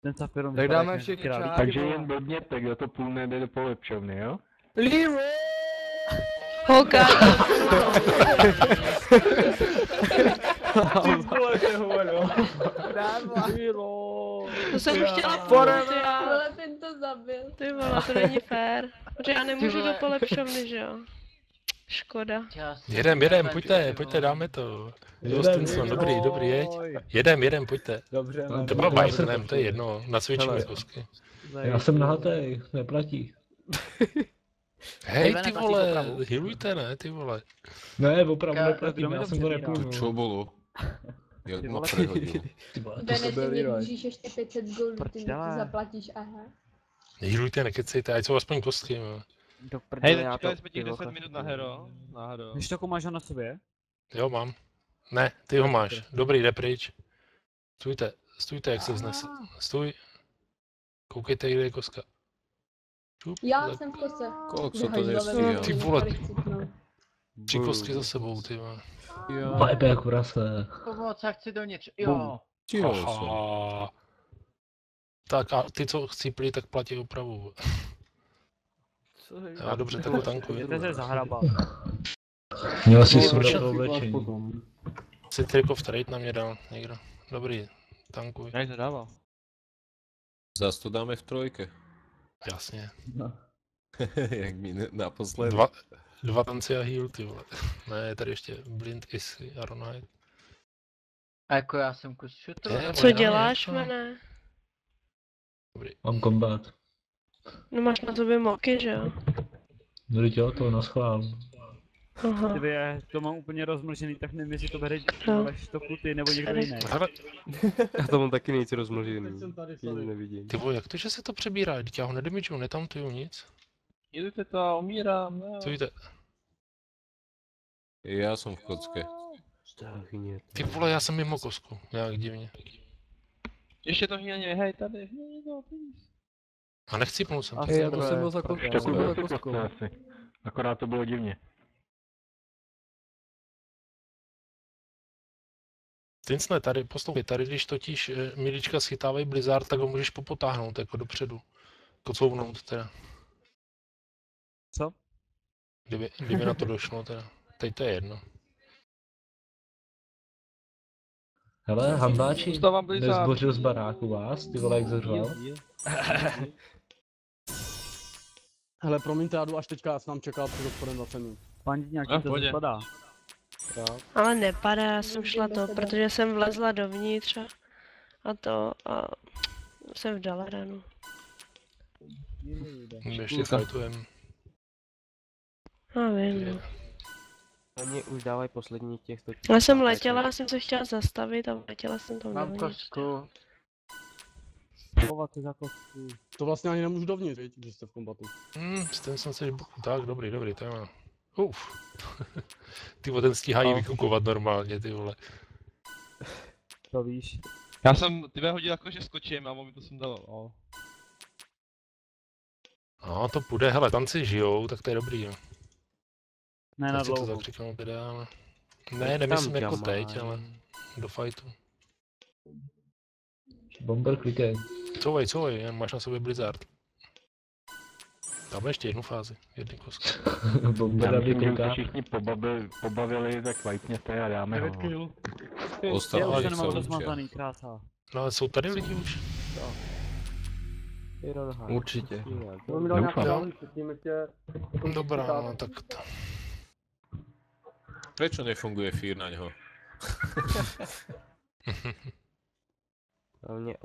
Ten Safirom Tak vypadá dáme jak všechny králík. čáry. Takže jen blbněte, kdo to půl nejde do polepšovny, jo? Leroy! Holka, Ty vole, ty hovado. to jsem chtěla Forever. půjdu, já. Ale ten to zabil. Ty vole, to není fér. Protože já nemůžu vole. do polepšovny, že jo? Škoda. Jedem, pojďte, dáme to. Justinson, dobrý, jeď. Jedem, pojďte. Dobře, To bylo bajtnem, to je jedno, nacvičíme kosky. Já jsem nahatej, neplatí. Hej, Ivane, ty platí vole, opravu? healujte, ne, ty vole. Ne, opravdu Ka- neplatí, kdo mi já to jsem to přebírá? nepůjdu. Čo bolo? Jak Ty ma vole. prehodil? Ty vole, to byl Bene, ty mě Leroy. dlužíš ještě 500 goldů, ty mi to Prdele. zaplatíš, aha. Healujte, nekecejte, ať jsou aspoň kostky, jo. Do prdele, Hej, já čekali to jsme těch 10 minut na hero. Víš to, máš ho na sobě? Jo, mám. Ne, ty ho máš. Dobrý, jde pryč. Stůjte, jak se vznese. Stůj. Koukejte, kde je koska. Šup, Já tak jsem v kose. Koľko to Zahažila nestíhal? ve Ty mně, vole. kolik citnou. 3 kostky za sebou, ty vole. Bajbe kurase. Pomoc, já chci dovnitř. Jo. Stihol som. Aha. Tak a ty, co chcíplí, tak platí opravu. Já dobře, tak ho tankuji. Jděte se zahrabat. Měl jsi sundat to oblečení. Citriko v trade na mě dal někdo. Dobrý, tankuj. Jak to dával? Zas to dáme v trojke. Jasně. Jak mi naposled. Dva tanci a heal, ty vole. Ne, je tady ještě Blind, Issy, Aronite. A jako já jsem kus šutr. Co děláš, mene? Dobrý. Mám kombat. No máš na tobě moky, že jo? Budu dělat to na schvál. Aha. Ty já to mám úplně rozmlžený, tak nevím, jestli to bere No. Aleš to ty nebo někdo jiný. Hele, Já to mám taky nejc rozmlžený. Nikdy nevidím. ty vole, jak to, že se to přebírá? Teď já ho nedemičuju, netamtuju nic. Jdete to, umírám, ne? Stůjte. Ja som v kocke. Ty vole, já jsem mimo kosku, nějak divně. Ještě to hněně, hej, tady, hněně to, please. A nechcípnul jsem. Hej, já to jsem byl za Taky kostkou. byl ty kostce asi. Akorát to bylo divně. Tincne, tady, poslouchej, tady když totiž milička schytávají Blizzard, tak ho můžeš popotáhnout jako dopředu. Kocouvnout teda. Co? Kdyby na to došlo teda. Teď to je jedno. Hele, hambáči, Dostávám Blizzard. nezbořil z baráku vás, ty vole, jak zařval. Hele, promiňte, já jdu až teďka, já jsem nám čekal před obchodem 20 minut. Pandí nějaký No, v to pohodě. zapadá. Ale nepadá, já jsem šla to, protože jsem vlezla dovnitř a jsem v Dalaranu. My ještě fightujeme. Já vím, no. Oni už dávají poslední těch 100 Já jsem letěla, já jsem se chtěla zastavit a letěla jsem tam Mám dovnitř. kostku. Chovat se za kostku. To vlastně ani nemůžu dovnitř, viď, že jste v kombatu. S tím jsem se buchu. Tak, dobrý, to je má. Ty vole, ten stíhají vykukovat normálně, ty vole. To víš. Já jsem tebe hodil jako, že skočím a mi to jsem dal, no. No, to půjde, hele, tanci žijou, tak to je dobrý, jo. Ne na Nechci to dlouho. zakřiknout teda, ale... Ne, nemyslím jako teď, ale do fightu. Bomber klikej. Couvej, jen máš na sobě Blizzard. Tam ještě jednu fázi, jedny kostky. Bomber Já aby myslím, že už se kouká. všichni pobavili, tak fajtněte a dáme ho. 9 kill. Já Ostalo už ich nemám sa učia. rozmazaný, krása. No ale jsou tady lidi už? Určitě. Doufám. Dobrá, no tak to... Prečo nefunguje fír na ňo? Hlavně